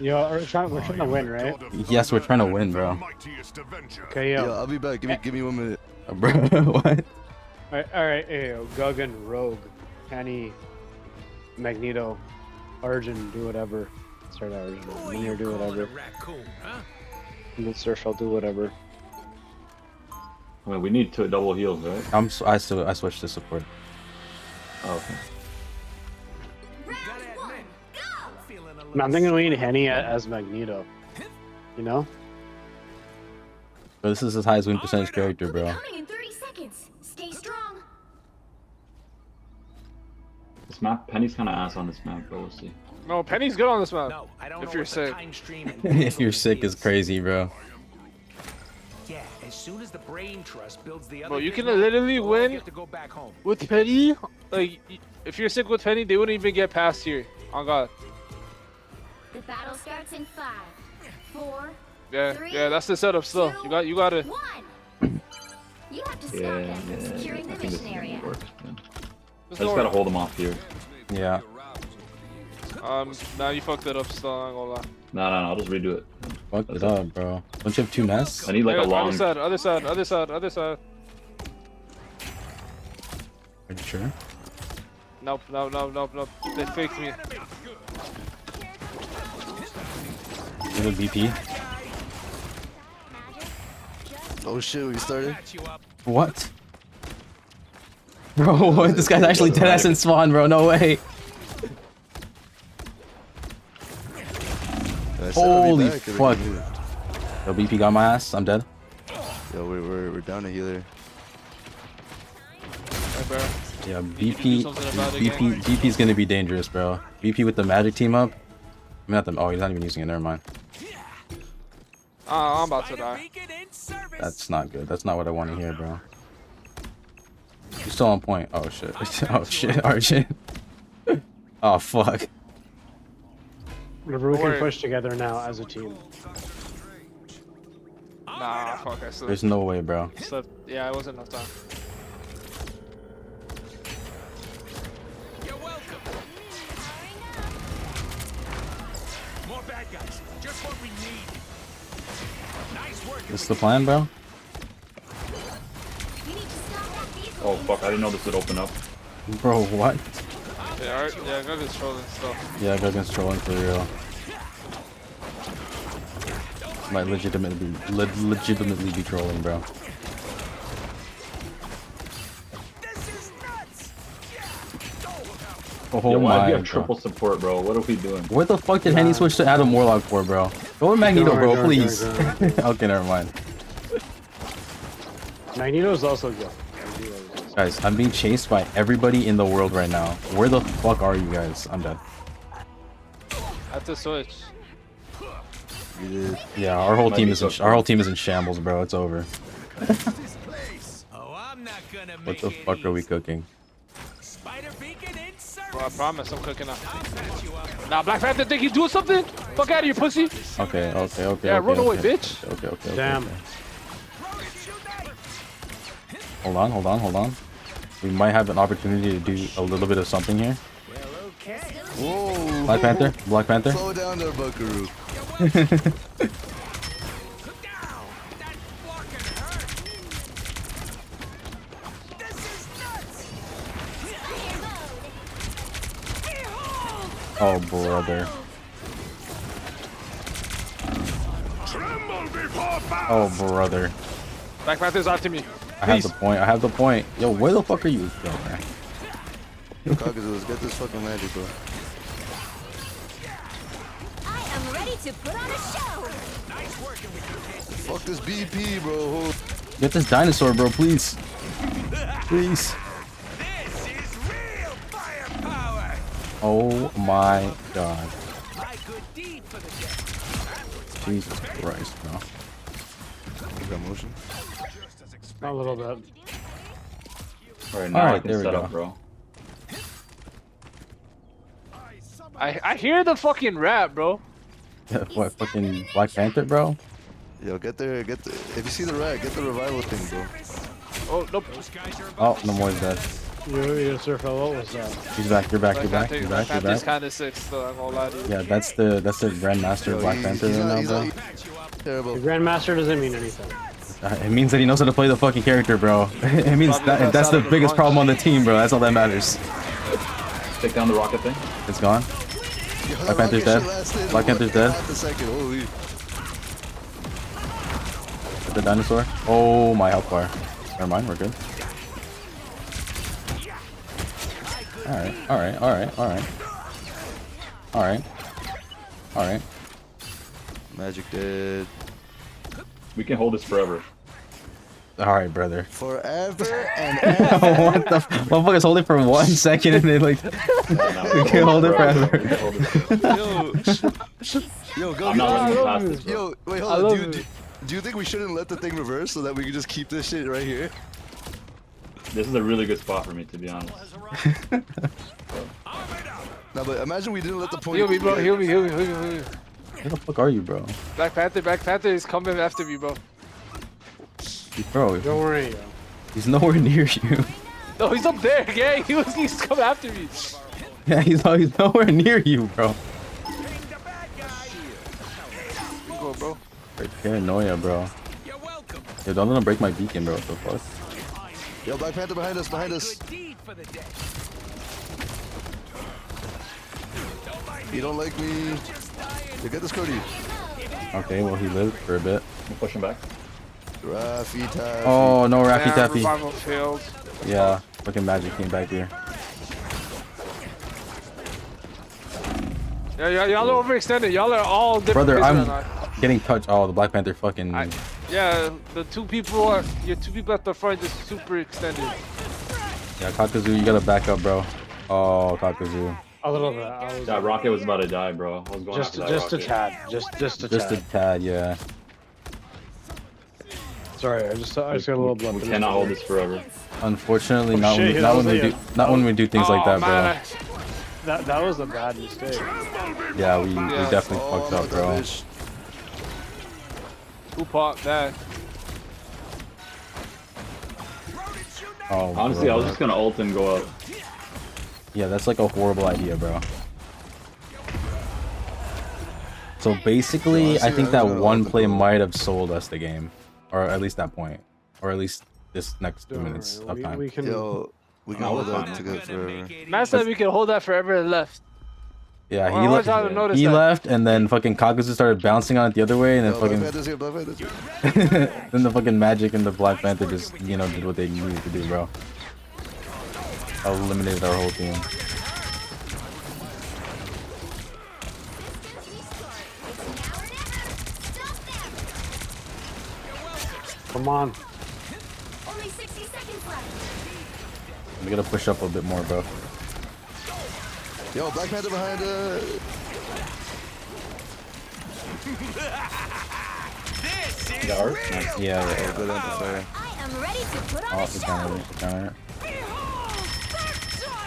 Yo, we're trying to win, right? Yes, we're trying to win, bro. Okay, yo. Yo, I'll be back. Give me 1 minute. Bro, what? Alright, hey, yo. Guggen, Rogue, Penny, Magneto, Arjun, do whatever. Start Arjun. Minir, do whatever. And then Surf, I'll do whatever. Wait, we need two double heals, right? I switched to support. Oh, okay. I'm thinking we need Henny as Magneto. You know? Bro, this is his highest win percentage character, bro. Coming in 30 seconds. Stay strong. This map, Penny's kind of ass on this map, but we'll see. No, Penny's good on this map. No, I don't If know you're what the sick. time stream If you're sick is crazy, bro. Yeah, as soon as the brain trust builds the other Bro, you big can one, literally we'll all win get to go back home. with Penny. Like, if you're sick with Penny, they wouldn't even get past here. Oh God. The battle starts in 5, 4, Yeah, 3, yeah, that's the setup. Still, you got it. 1. You have to stop Yeah, them from securing I the think this mission is area. gonna work. Yeah. I Just just gotta hold him off here. Yeah. Now you fucked it up. Still, I'm not gonna lie. No, I'll just redo it. Fuck it up, bro. Don't you have 2 nests? I need like a long. Other side, other side, other side, other side. Are you sure? Nope. They faked me. You have a BP? Oh shit, we started? What? Bro, what? This guy's actually dead ass in spawn, bro. No way. Holy fuck. Yo, BP got my ass. I'm dead. Yo, we're down a healer. Hey, bro. Yeah, You can do something about it again. BP's gonna be dangerous, bro. BP with the magic team up. I mean, not the. Oh, he's not even using it. Never mind. I'm about to die. That's not good. That's not what I want to hear, bro. You're still on point. Oh shit. Oh shit, Arjun. Oh fuck. Whatever, we Don't can worry. push together now as a team. Nah, fuck. I slept. There's no way, bro. Yeah, it wasn't enough time. You're welcome. More bad guys. Just what we need. Nice work. This is the plan, bro? You need to stop that vehicle. Oh fuck! I didn't know this would open up. Bro, what? Yeah, alright. Yeah, Guggen's trolling stuff. Yeah, Guggen's trolling for real. Might legitimately be trolling, bro. Oh Yo, why do my we have god. triple support, bro? What are we doing? What the fuck did Henny switch to Adam Warlock for, bro? Go with Magneto, bro, please. Okay, never mind. Magneto's also good. Guys, I'm being chased by everybody in the world right now. Where the fuck are you guys? I'm dead. I have to switch. You did. Yeah, our whole team is in shambles, bro. It's over. Oh, I'm not gonna What make the it fuck are we easy. cooking? Spider beacon in service. Bro, I promise I'm cooking up. I'll patch you up. Nah, Black Panther think he's doing something? Fuck out of here, pussy. Okay. Yeah, run away, okay. bitch. Okay. Damn. Okay. Hold on. We might have an opportunity to do a little bit of something here. Well, okay. Whoa! Black Panther. Slow down there, Buckaroo. Look down. That block can hurt. This is nuts. Oh, brother. Oh, brother. Black Panther's after me. I have the point. Yo, where the fuck are you? Yo, man. Yo, Caucasus, get this fucking magic, bro. I am ready to put on a show. Nice working with you, kid. Fuck this BP, bro. Get this dinosaur, bro, please. Please. This is real firepower. Oh my god. My good deed for the day. Jesus Christ, bro. You got motion? A little bit. Alright, now I Alright, can there we set go. up, bro. I hear the fucking rap, bro. What, fucking Black Panther, bro? Yo, get there. If you see the rat, get the revival thing, bro. Oh, nope. Oh, no more is dead. You Surfer, what was that? He's back. You're back. Black You're back. Panther, You're Black back. You're Panther's back. kind of sick still. I'm gonna lie to you. Yeah, that's the Grandmaster Yo, of Black Panther right now, bro. Terrible. The Grandmaster doesn't mean anything. It means that he knows how to play the fucking character, bro. It means Probably that's the outside of the biggest punch. problem on the team, bro. That's all that matters. Take down the rocket thing. It's gone. Yo, Black Panther's dead. Black Panther's dead. Half a second. Holy. The dinosaur. Oh, my health bar. Never mind, we're good. Alright, alright, alright, alright. Alright. Alright. Magic dead. We can hold this forever. Alright, brother. Forever and ever. What the motherfuckers hold it for 1 second and they like We can hold it forever. Yo, go. I'm not letting you love pass you. this, bro. Yo, wait, I hold on. love Do it. you think we shouldn't let the thing reverse so that we can just keep this shit right here? This is a really good spot for me, to be honest. No, but imagine we didn't let the point. Heal me, bro. Heal me, heal me, heal me, heal me. Where the fuck are you, bro? Black Panther is coming after me, bro. Bro, Don't worry, yo. he's nowhere near you. No, he's up there, gang. He's coming after me. Yeah, he's nowhere near you, bro. Go, bro. Like, paranoia, bro. You're welcome. Yo, don't let him break my beacon, bro. What the fuck? Yo, Black Panther behind us, behind us. Good deed for the day. You don't like me. You get this, Cody. Okay, well, he lived for a bit. I'm pushing back. Raffy Taffy. Oh, no Raffy Damn, Taffy. revival failed. Yeah, fucking magic came back here. Yeah, y'all are overextended. Y'all are all different. Brother, places I'm right now. getting touched. Oh, the Black Panther fucking. Yeah, the two people at the front just super extended. Yeah, Kakazu, you gotta back up, bro. Oh, Kakazu. A little bit. I was, That rocket was about to die, bro. I was going just after that a rocket. tad. Just a Just a tad. tad, yeah. Sorry, I just got a little blood. We cannot hold this forever. Unfortunately, Oh, not shit, when, that not was when we a- do not when we do things like that, bro. Man, That was a bad mistake. Yeah, we Yeah. definitely Oh, fucked I'm up, out bro. that bitch. who popped that? Oh, Honestly, I bro. was just gonna ult and go up. Yeah, that's like a horrible idea, bro. So basically, I think that one play might have sold us the game, or at least that point, or at least this next 2 minutes of We time. can. Yo, we can No, hold we're that fine. together forever. Man said we could hold that forever and left. Yeah, I always had to notice he that. left, and then fucking Kakazu started bouncing on it the other way, and then Yo, Black fucking Panther's here, Black Panther's here. then the fucking Magic and the Black Panther just, you know, did what they needed to do, bro. Eliminated our whole team. Come on. Only 60 seconds left. We gotta push up a bit more, bro. Yo, Black Panther behind You got ours? Nice. Yeah. Good amplifier. I am ready to put on Oh, a it's show. counter.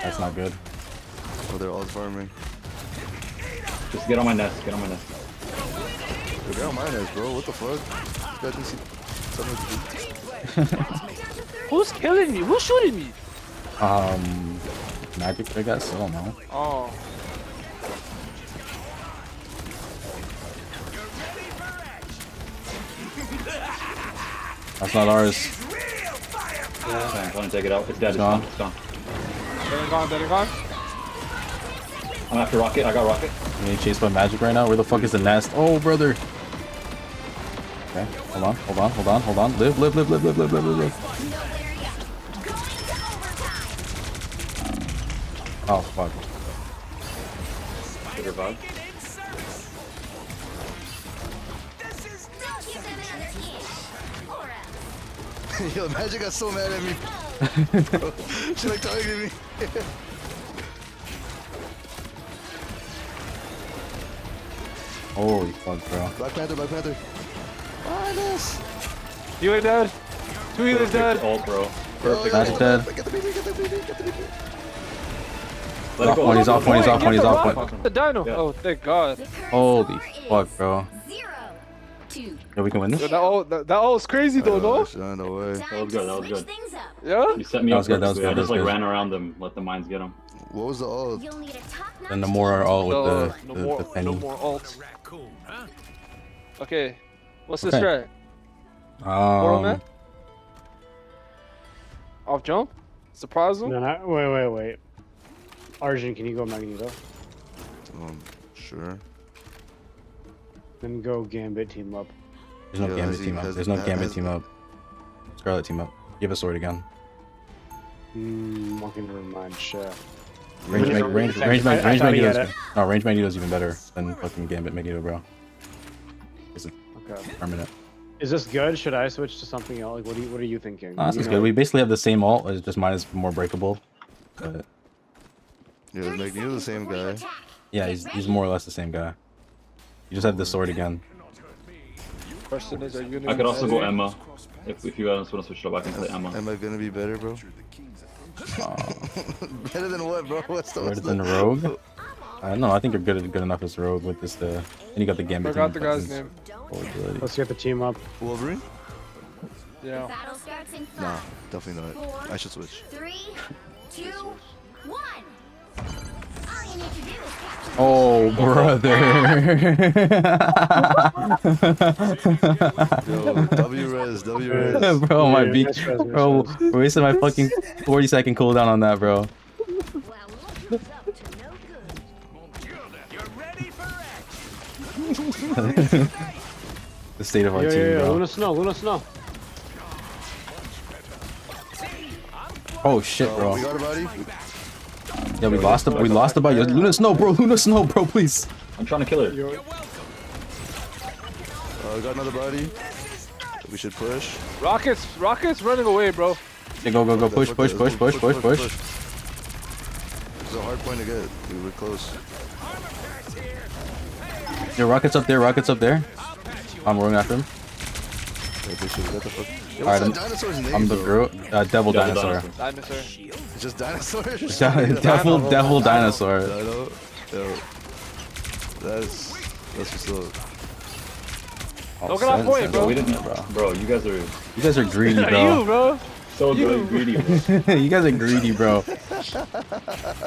That's not good. Oh, they're all farming. Just get on my nest. Get on my nest. Yo, get on my nest, bro. What the fuck? You guys didn't see something to do. Who's killing me? Who's shooting me? Magic, I guess. I don't know. Oh, That's not ours. I'm trying to take it out. It's dead. It's gone. gone. It's gone. dead and gone. I'm after rocket. I got rocket. I'm getting chased by Magic right now. Where the fuck is the nest? Oh, brother. Okay, hold on. Live. No area. Going to overtime. Oh, fuck. Take her bug. Don't give them another inch. Or else. Yo, Magic got so mad at me. She like targeting me. Holy fuck, bro. Black Panther, Black Panther. Behind us. You ain't dead. Two healers dead. Ult, bro. Yo, Perfect. yo, Magic dead. Get the BB, get the BB, get the BB. Let it go. He's off point, he's off point, he's off point. The dino. Yeah. Oh, thank God. The current Holy score fuck, is bro. 0. 2. Yeah, we can win Yo, this. that all was crazy though, no? Oh, no way. Time was good, to that was switch good. things up. Yeah. You set me That up was good, that was perfectly. I good, just that like was good. ran around them, let the mines get them. What was the ult? You'll need a top-notch And the more team all with No, the, no the, more, the penny. no more alt. Raccoon, huh? Okay, what's the Okay. strat? Mortal man? Um, Off jump? Surprise him? No, not, wait. Arjun, can you go Magneto? Sure. Then go Gambit team up. there's no Yo, Gambit has he- team up. has- There's no has- Gambit has- team up. Scarlet team up. Give a sword again. Okay, never mind. Shit. Range, Yeah. range I Magneto's thought he had good. it. No, range Magneto's even better than fucking Gambit Magneto, bro. It's Okay. permanent. Is this good? Should I switch to something else? Like, what are you thinking? No, this You is know- good. We basically have the same ult. It's just mine is more breakable. But Yeah, Magneto the same guy. yeah, he's more or less the same guy. You just have the sword again. Question is, are you gonna I could be also go ready? Emma. If you guys want to switch it up, I can play Emma. Am I gonna be better, bro? Better than what, bro? What's the Better than Rogue? I don't know. I think you're good enough as Rogue with this. And you got the Gambit. Forgot the team, guy's fucking name. forward ability. Let's get the team up. Wolverine? Yeah. Battle starts in 5, Nah, definitely not. I should switch. 3, 2, 1. All you need to do is capture Oh, brother. Yo, W-res, W-res. Bro, my Yeah, beat. nice res, nice Bro, res. we're wasting my fucking 40-second cooldown on that, bro. well, look who's up to no good. You're ready for action. The state of our Yeah, team, bro. Luna Snow. Oh shit, We bro. got a body? Yeah, we lost the body. Luna Snow, bro, please. I'm trying to kill her. We got another body. We should push. Rocket's running away, bro. Yeah, go, push. There's a hard point to get. Dude, we're close. Your rockets up there. I'm rolling after him. Yeah, big shit. What the fuck? Yo, Alright, what's that dinosaur's name, I'm the bro? girl. Devil Dinosaur. Dinosaur. It's just dinosaurs? Devil Dinosaur. Dino? Yo. That's what's up. Don't get off point, bro. We didn't, bro. You guys are greedy, You, bro. bro. so good, greedy, bro. You guys are greedy, bro.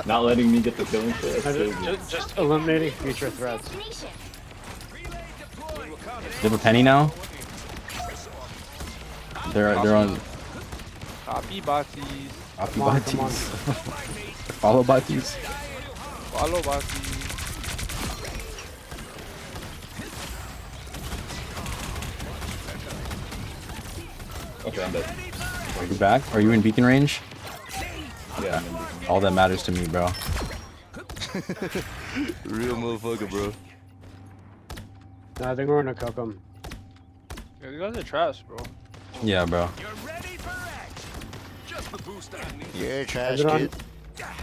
Not letting me get the killing shit. That's crazy. Just eliminating future threats. Destination. They have a penny now. They're on Copy Batis. Api on, Batis. come on. Follow Batis. Follow Batis. Okay, I'm dead. Are you back? Are you in beacon range? Yeah, I'm in beacon. All that matters to me, bro. Real motherfucker, bro. No, I think we're gonna cook them. Yeah, you guys are trash, bro. Yeah, bro. You're ready for action. Just the boost I need. Yeah, trash And they're on, kid.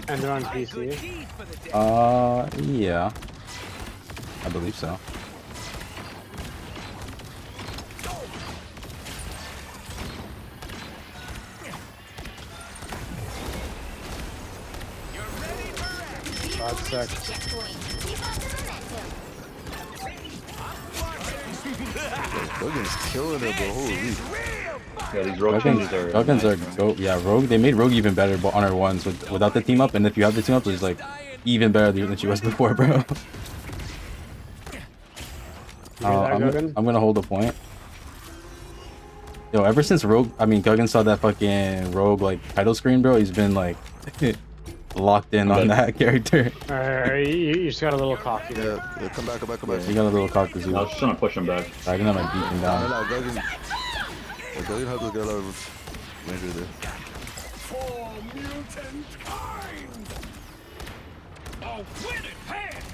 and they're on PC. Key for the day. Yeah. I believe so. God, sick. Checkpoint. Keep up the momentum. Logan's killing it, bro. Holy. Yeah, these rogue changes are. Guggins are go. Yeah, Rogue. They made Rogue even better on her ones without the team up, and if you have the team up, she's like even better than she was before, bro. You hear that, I'm Guggen? gonna hold the point. Yo, ever since Guggen saw that fucking Rogue like title screen, bro, he's been like locked in on that character. Alright, you just got a little cocky there. Yeah, come back. He got a little cock I was just trying to push him back. I didn't have my beacon down. No, Guggen. Yeah, Guggen had to get a lot of major there. For mutant kind. A winning hand.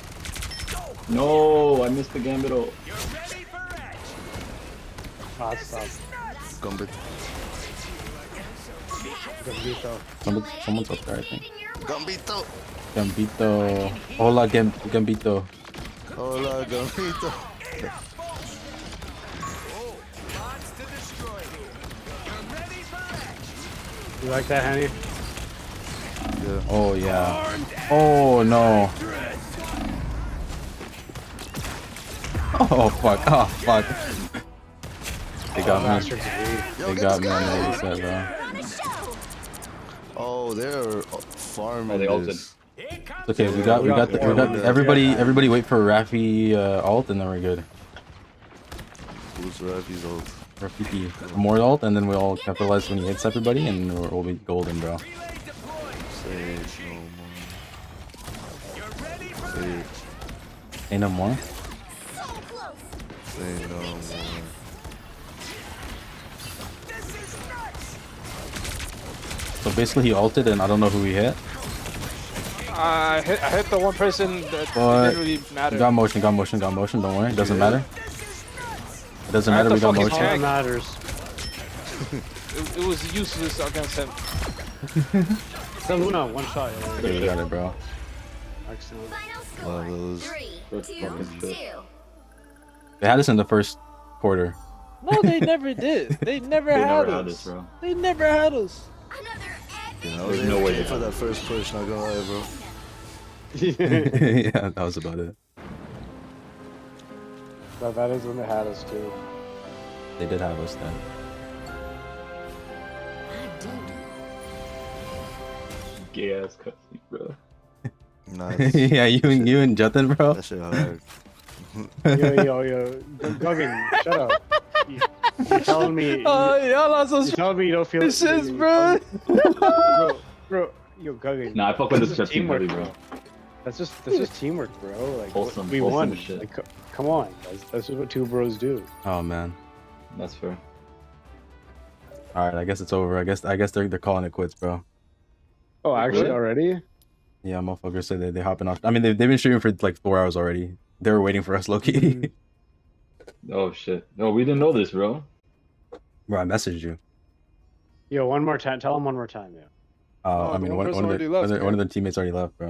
No, I missed the gambito. You're ready for action. Ah, stop. Gambit. Gambito. Someone's up there, I think. Gambito. Gambito. Hola, Gambito. Hola, Gambito. Lots to destroy here. You're ready for action. You like that, Henny? Yeah. Oh yeah. Oh no. Oh fuck. Oh fuck. They got me. Bastards agree. Yo, They get got this me on guy. the reset, bro. Put on a show. Oh, they're farming they ulted. this. Here comes It's okay. We got everybody. Everybody, wait for Raffi alt, and then we're good. Who's Ravi's ult? Raffi more alt, and then we all capitalize when he hits everybody, and we'll be golden, bro. relay deployed. Sage no You're ready for more. Sage. Ain't no more. So close. Say no more. this is nuts. So basically, he ulted, and I don't know who he hit. I hit the one person that But didn't really matter. Got motion. Don't worry. It doesn't matter. It doesn't I matter. had We to got fucking motion. All that tag. matters. It was useless against him. Luna, one shot. Okay, we got it, bro. Excellent. Final score. Levels. 3, That's 2, fucking 2. shit. They had us in the first quarter. No, they never did. They never They had never had us. this, bro. They never had us. Another epic. You know, There's they no way waiting they for have that first push. Not gonna lie, bro. Yeah, that was about it. But that is when they had us too. They did have us then. Gay ass cutscene, bro. Nice. Yeah, you and Jathan, bro. That shit hard. Yo. Guggin, shut up. You're telling me. Y'all are so You're telling me you don't feel This is, bro. Bro, yo, Guggin. Nah, I fuck with this is cutscene teamwork, heavy, bro. That's just teamwork, bro. Like Wholesome- we wholesome won. shit. Like, come on, guys. That's just what two bros do. Oh man. That's fair. All right, I guess it's over. I guess they're calling it quits, bro. Oh, actually, Really? already? Yeah, motherfuckers said they hopping off. I mean, they've been streaming for like 4 hours already. They were waiting for us, Loki. Oh shit. No, we didn't know this, bro. Bro, I messaged you. Yo, one more time. Tell him one more time, yeah. I mean, one person already left, one of the teammates already left, bro.